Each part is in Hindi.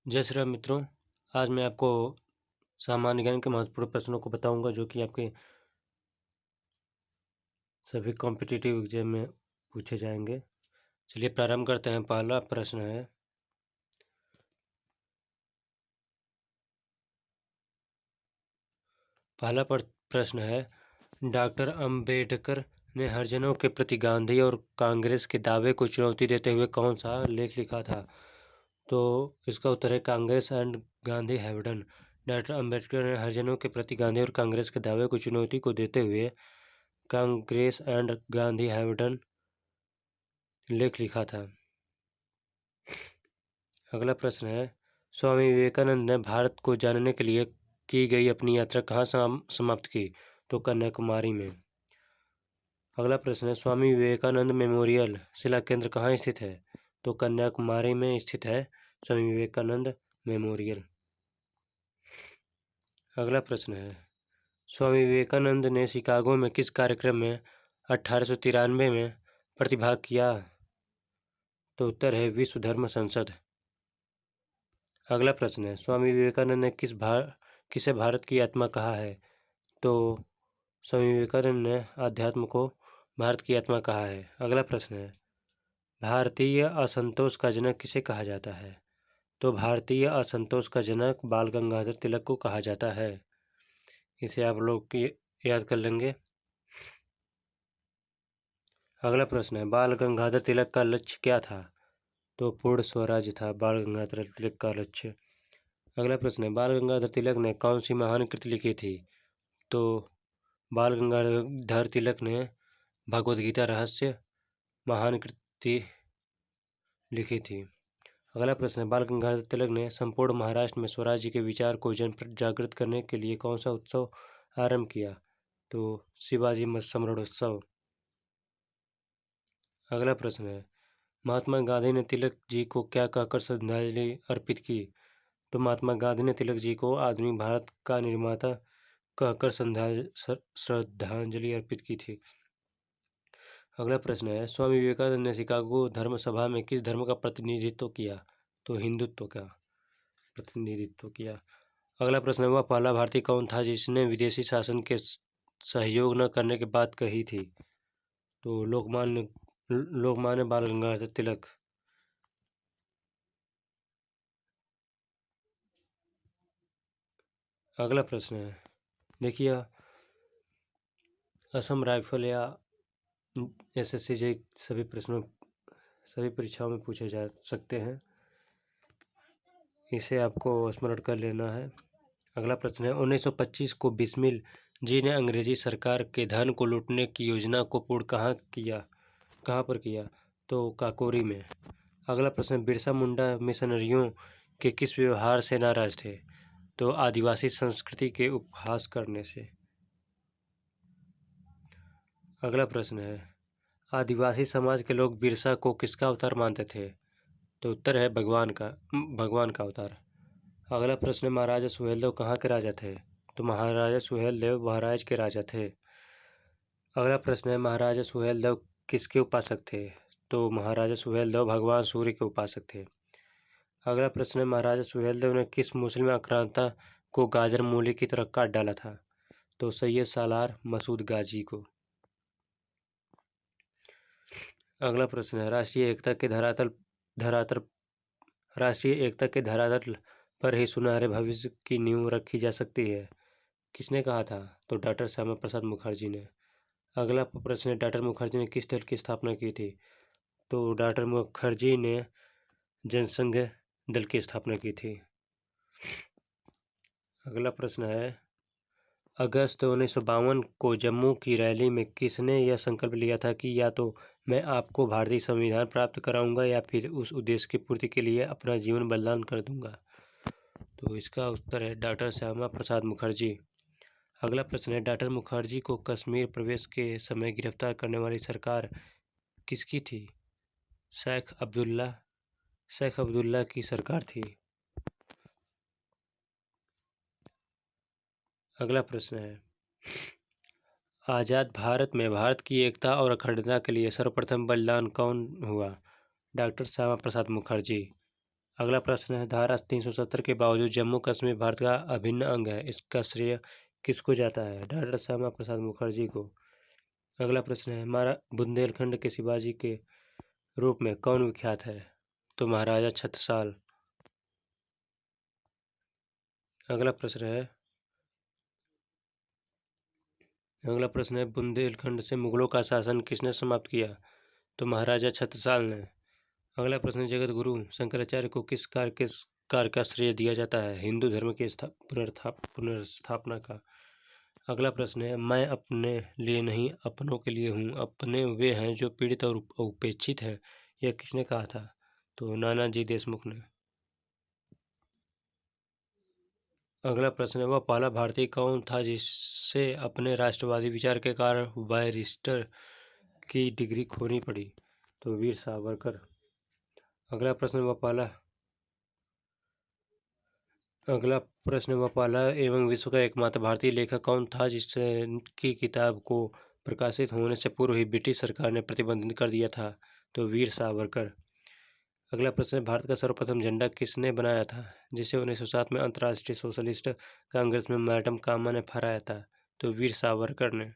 जय श्री राम मित्रों। आज मैं आपको सामान्य ज्ञान के महत्वपूर्ण प्रश्नों को बताऊंगा जो कि आपके सभी कॉम्पिटिटिव एग्जाम में पूछे जाएंगे। चलिए प्रारंभ करते हैं। पहला प्रश्न है, डॉक्टर अंबेडकर ने हरिजनों के प्रति गांधी और कांग्रेस के दावे को चुनौती देते हुए कौन सा लेख लिखा था? तो इसका उत्तर है Congress and Gandhi have done. Doctor Ambedkar ने हरिजनों के प्रति गांधी और कांग्रेस के दावे को चुनौती को देते हुए Congress and Gandhi have done लेख लिखा था। अगला प्रश्न है, स्वामी विवेकानंद ने भारत को जानने के लिए की गई अपनी यात्रा कहाँ समाप्त की? तो कन्याकुमारी में। अगला प्रश्न है, स्वामी विवेकानंद मेमोरियल शिला केंद्र कहाँ स्थित है? तो कन्याकुमारी में स्थित है स्वामी विवेकानंद मेमोरियल। अगला प्रश्न है, स्वामी विवेकानंद ने शिकागो में किस कार्यक्रम में 1893 में प्रतिभाग किया? तो उत्तर है विश्व धर्म संसद। अगला प्रश्न है, स्वामी विवेकानंद ने किसे भारत की आत्मा कहा है? तो स्वामी विवेकानंद ने अध्यात्म को भारत की आत्मा कहा है। अगला प्रश्न है, भारतीय असंतोष का जनक किसे कहा जाता है? तो भारतीय असंतोष का जनक बाल गंगाधर तिलक को कहा जाता है। इसे आप लोग याद कर लेंगे। अगला प्रश्न है, बाल गंगाधर तिलक का लक्ष्य क्या था? तो पूर्ण स्वराज था बाल गंगाधर तिलक का लक्ष्य। अगला प्रश्न है, बाल गंगाधर तिलक ने कौन सी महान कृति लिखी थी? तो बाल गंगाधर तिलक ने भगवद गीता रहस्य महान कृति लिखी थी। अगला प्रश्न है, बाल गंगाधर तिलक ने संपूर्ण महाराष्ट्र में स्वराज्य के विचार को जन जागृत करने के लिए कौन सा उत्सव आरंभ किया? तो शिवाजी सम्राटोत्सव। अगला प्रश्न है, महात्मा गांधी ने तिलक जी को क्या कहकर श्रद्धांजलि अर्पित की? तो महात्मा गांधी ने तिलक जी को आधुनिक भारत का निर्माता कहकर श्रद्धांजलि अर्पित की थी। अगला प्रश्न है, स्वामी विवेकानंद ने शिकागो धर्म सभा में किस धर्म का प्रतिनिधित्व किया? तो हिंदुत्व का प्रतिनिधित्व किया। अगला प्रश्न है, वह पहला भारतीय कौन था जिसने विदेशी शासन के सहयोग न करने की बात कही थी? तो लोकमान्य बाल गंगाधर तिलक। अगला प्रश्न है, देखिए असम राइफल या एसएससी जे सभी परीक्षाओं में पूछे जा सकते हैं। इसे आपको स्मरण कर लेना है। अगला प्रश्न है, 1925 को बिस्मिल जी ने अंग्रेजी सरकार के धन को लूटने की योजना को पूर्ण कहाँ पर किया? तो काकोरी में। अगला प्रश्न है, बिरसा मुंडा मिशनरियों के किस व्यवहार से नाराज थे? तो आदिवासी संस्कृति के उपहास करने से। अगला प्रश्न है, आदिवासी समाज के लोग बिरसा को किसका अवतार मानते थे? तो उत्तर है भगवान का अवतार। अगला प्रश्न है, महाराजा सुहेलदेव कहाँ के राजा थे? तो महाराजा सुहेलदेव बहराइच के राजा थे। अगला प्रश्न है, महाराजा सुहेलदेव किसके उपासक थे? तो महाराजा सुहेलदेव भगवान सूर्य के उपासक थे। अगला प्रश्न है, महाराजा सुहेलदेव ने किस मुस्लिम आक्रांता को गाजर मूली की तरह काट डाला था? तो सैयद सालार मसूद गाजी को। अगला प्रश्न है, राष्ट्रीय एकता के धरातल पर ही सुनहरे भविष्य की नींव रखी जा सकती है, किसने कहा था? तो डॉक्टर श्यामा प्रसाद मुखर्जी ने। अगला प्रश्न है, डॉक्टर मुखर्जी ने किस दल की स्थापना की थी? तो डॉक्टर मुखर्जी ने जनसंघ दल की स्थापना की थी। अगला प्रश्न है, अगस्त 1952 को जम्मू की रैली में किसने यह संकल्प लिया था कि या तो मैं आपको भारतीय संविधान प्राप्त कराऊंगा या फिर उस उद्देश्य की पूर्ति के लिए अपना जीवन बलिदान कर दूंगा? तो इसका उत्तर है डॉक्टर श्यामा प्रसाद मुखर्जी। अगला प्रश्न है, डॉक्टर मुखर्जी को कश्मीर प्रवेश के समय गिरफ्तार करने वाली सरकार किसकी थी? शेख अब्दुल्ला की सरकार थी। अगला प्रश्न है, आज़ाद भारत में भारत की एकता और अखंडता के लिए सर्वप्रथम बलिदान कौन हुआ? डॉक्टर श्यामा प्रसाद मुखर्जी। अगला प्रश्न है, धारा 370 के बावजूद जम्मू कश्मीर भारत का अभिन्न अंग है, इसका श्रेय किसको जाता है? डॉक्टर श्यामा प्रसाद मुखर्जी को। अगला प्रश्न है, हमारा बुंदेलखंड के शिवाजी के रूप में कौन विख्यात है? तो महाराजा छत्रसाल। अगला प्रश्न है, बुंदेलखंड से मुगलों का शासन किसने समाप्त किया? तो महाराजा छत्रसाल ने। अगला प्रश्न, जगत गुरु शंकराचार्य को किस कार्य का श्रेय दिया जाता है? हिंदू धर्म के पुनर्स्थापना का। अगला प्रश्न है, मैं अपने लिए नहीं अपनों के लिए हूँ, अपने वे हैं जो पीड़ित और उपेक्षित हैं, यह किसने कहा था? तो नानाजी देशमुख ने। अगला प्रश्न है, वह पहला भारतीय कौन था जिससे अपने राष्ट्रवादी विचार के कारण बैरिस्टर की डिग्री खोनी पड़ी? तो वीर सावरकर। अगला प्रश्न, वह पहला एवं विश्व का एकमात्र भारतीय लेखक कौन था जिसकी किताब को प्रकाशित होने से पूर्व ही ब्रिटिश सरकार ने प्रतिबंधित कर दिया था? तो वीर सावरकर। अगला प्रश्न, भारत का सर्वप्रथम झंडा किसने बनाया था जिसे 1907 में अंतर्राष्ट्रीय सोशलिस्ट कांग्रेस में मैडम कामा ने फहराया था? तो वीर सावरकर ने।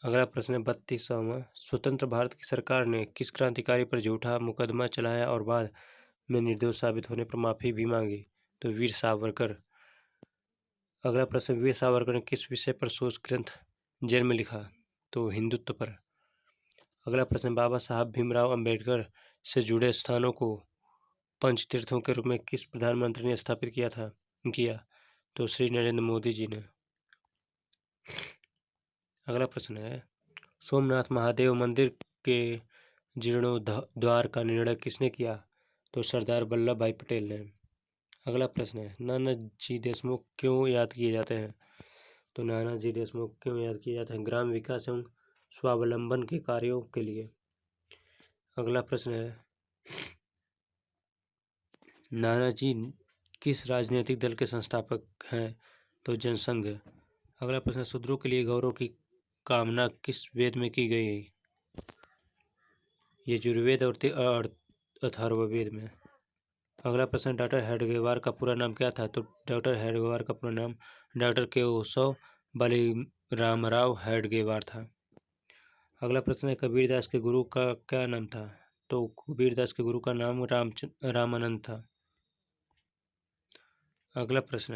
अगला प्रश्न 32वां, स्वतंत्र भारत की सरकार ने किस क्रांतिकारी पर झूठा मुकदमा चलाया और बाद में निर्दोष साबित होने पर माफी भी मांगी? तो वीर सावरकर। अगला प्रश्न, वीर सावरकर ने किस विषय पर शोध ग्रंथ जेल में लिखा? तो हिंदुत्व पर। अगला प्रश्न, बाबा साहब भीमराव अंबेडकर से जुड़े स्थानों को पंचतीर्थों के रूप में किस प्रधानमंत्री ने स्थापित किया? तो श्री नरेंद्र मोदी जी ने। अगला प्रश्न है, सोमनाथ महादेव मंदिर के जीर्णोद्धार का निर्णय किसने किया? तो सरदार वल्लभ भाई पटेल ने। अगला प्रश्न है, नानाजी देशमुख क्यों याद किए जाते हैं? तो नानाजी देशमुख क्यों याद किए जाते हैं? ग्राम विकास एवं स्वावलंबन के कार्यों के लिए। अगला प्रश्न है, नानाजी किस राजनीतिक दल के संस्थापक हैं? तो जनसंघ। अगला प्रश्न, शूद्रों के लिए गौरव की कामना किस वेद में की गई? यजुर्वेद और अथर्ववेद में। अगला प्रश्न, डॉक्टर हेडगेवार का पूरा नाम क्या था? तो डॉक्टर हेडगेवार का पूरा नाम डॉक्टर केशव बलिरामराव हेडगेवार था। अगला प्रश्न है, कबीरदास के गुरु का क्या नाम था? तो कबीरदास के गुरु का नाम रामानंद था। अगला प्रश्न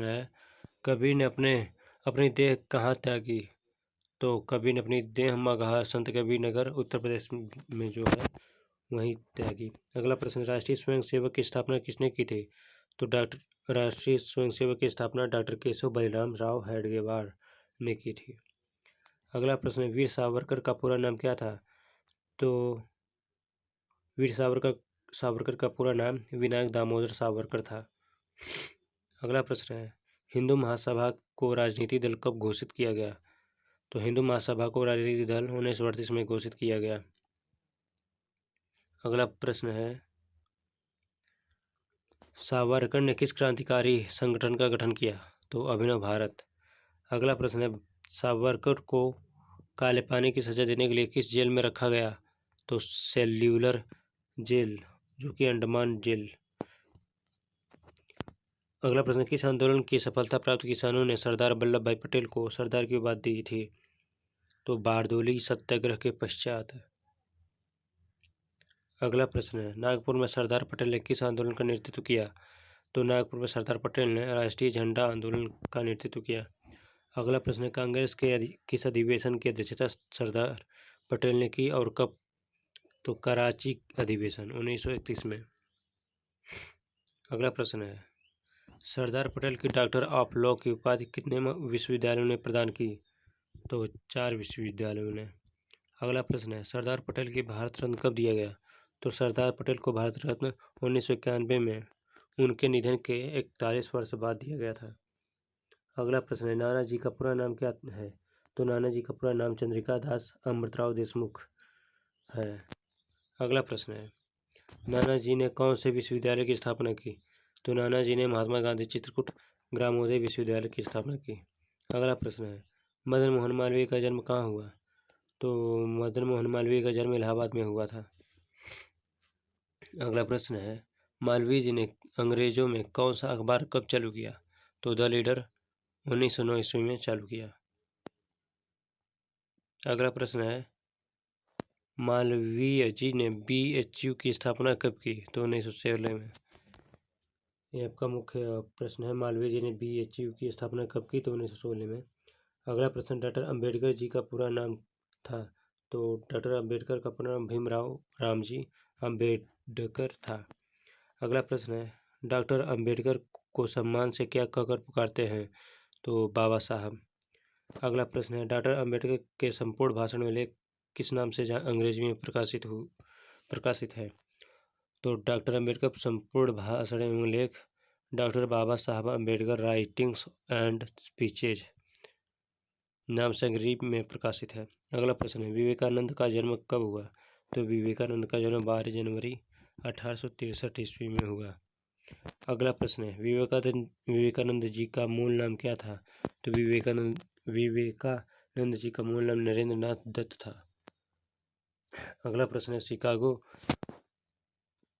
है, कबीर ने अपनी देह कहाँ त्यागी? तो कबीर ने अपनी देह मगहर संत कबीर नगर उत्तर प्रदेश में जो है वहीं त्यागी। अगला प्रश्न, राष्ट्रीय स्वयंसेवक की स्थापना किसने की थी? तो राष्ट्रीय स्वयंसेवक की स्थापना डॉक्टर केशव बलिराम राव हेडगेवार ने की थी। अगला प्रश्न, वीर सावरकर का पूरा नाम क्या था? तो वीर सावरकर का पूरा नाम विनायक दामोदर सावरकर था। अगला प्रश्न है, हिंदू महासभा को राजनीतिक दल कब घोषित किया गया? तो हिंदू महासभा को राजनीतिक दल 1938 में घोषित किया गया। अगला प्रश्न है, सावरकर ने किस क्रांतिकारी संगठन का गठन किया? तो अभिनव भारत। अगला प्रश्न है, सावरकर को काले पानी की सजा देने के लिए किस जेल में रखा गया? तो सेल्यूलर जेल, जो कि अंडमान जेल। अगला प्रश्न, किस आंदोलन की सफलता प्राप्त किसानों ने सरदार वल्लभ भाई पटेल को सरदार की उपाधि दी थी? तो बारदोली सत्याग्रह के पश्चात। अगला प्रश्न है, नागपुर में सरदार पटेल ने किस आंदोलन का नेतृत्व किया? तो नागपुर में सरदार पटेल ने राष्ट्रीय झंडा आंदोलन का नेतृत्व किया। अगला प्रश्न है, कांग्रेस के किस अधिवेशन की अध्यक्षता सरदार पटेल ने की और कब? तो कराची अधिवेशन 1931 में। अगला प्रश्न है, सरदार पटेल की डॉक्टर ऑफ लॉ की उपाधि कितने विश्वविद्यालयों ने प्रदान की? तो 4 विश्वविद्यालयों ने। अगला प्रश्न है, सरदार पटेल की भारत रत्न कब दिया गया? तो सरदार पटेल को भारत रत्न 1991 में उनके निधन के 41 वर्ष बाद दिया गया था। अगला प्रश्न है, नानाजी का पूरा नाम क्या है? तो नानाजी का पूरा नाम चंद्रिका दास अमृतराव देशमुख है। अगला प्रश्न है, नानाजी ने कौन से विश्वविद्यालय की स्थापना की? तो नानाजी ने महात्मा गांधी चित्रकूट ग्रामोदय विश्वविद्यालय की स्थापना की। अगला प्रश्न है, मदन मोहन मालवीय का जन्म कहाँ हुआ? तो मदन मोहन मालवीय का जन्म इलाहाबाद में हुआ था। अगला प्रश्न है, मालवीय जी ने अंग्रेजों में कौन सा अखबार कब चालू किया? तो द लीडर 1909 ईस्वी में चालू किया। अगला प्रश्न है, मालवीय जी ने BHU की स्थापना कब की? तो 1916 में। ये आपका मुख्य प्रश्न है, मालवीय जी ने BHU की स्थापना कब की? तो 1916 में। अगला प्रश्न, डॉक्टर अंबेडकर जी का पूरा नाम था? तो डॉक्टर अंबेडकर का पूरा नाम भीमराव रामजी अंबेडकर था। अगला प्रश्न है, डॉक्टर अंबेडकर को सम्मान से क्या कहकर पुकारते हैं? तो बाबा साहब। अगला प्रश्न है, डॉक्टर अंबेडकर के संपूर्ण भाषण में लेख किस नाम से अंग्रेजी में प्रकाशित है? तो डॉक्टर अंबेडकर संपूर्ण भाषण एवं लेख डॉक्टर बाबा साहब अंबेडकर राइटिंग्स एंड स्पीचेज नाम से अंग्रेजी में प्रकाशित है। अगला प्रश्न है, विवेकानंद का जन्म कब हुआ? तो विवेकानंद का जन्म 12 जनवरी 1863 ईस्वी में हुआ। अगला प्रश्न है, विवेकानंद जी का मूल नाम क्या था? तो विवेकानंद जी का मूल नाम नरेंद्र नाथ दत्त था। अगला प्रश्न है, शिकागो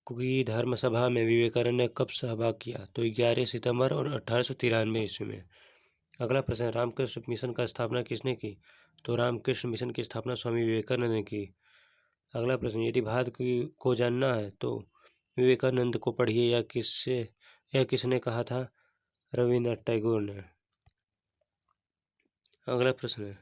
की धर्म सभा में विवेकानंद ने कब सहभाग किया? तो 11 सितंबर और 1893 ईस्वी में। अगला प्रश्न है, रामकृष्ण मिशन का स्थापना किसने की? तो रामकृष्ण मिशन की स्थापना स्वामी विवेकानंद ने की। अगला प्रश्न, यदि भारत को जानना है तो विवेकानंद को पढ़िए या किसने कहा था? रविन्द्रनाथ टैगोर ने। अगला प्रश्न है,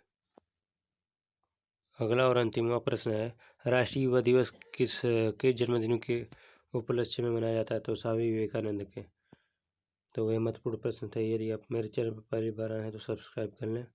अगला और अंतिमवा प्रश्न है, राष्ट्रीय युवा दिवस किस के जन्मदिन के उपलक्ष्य में मनाया जाता है? तो स्वामी विवेकानंद के। तो वह महत्वपूर्ण प्रश्न थे। यदि आप मेरे चैनल पर पहली बार आए हैं तो सब्सक्राइब कर लें।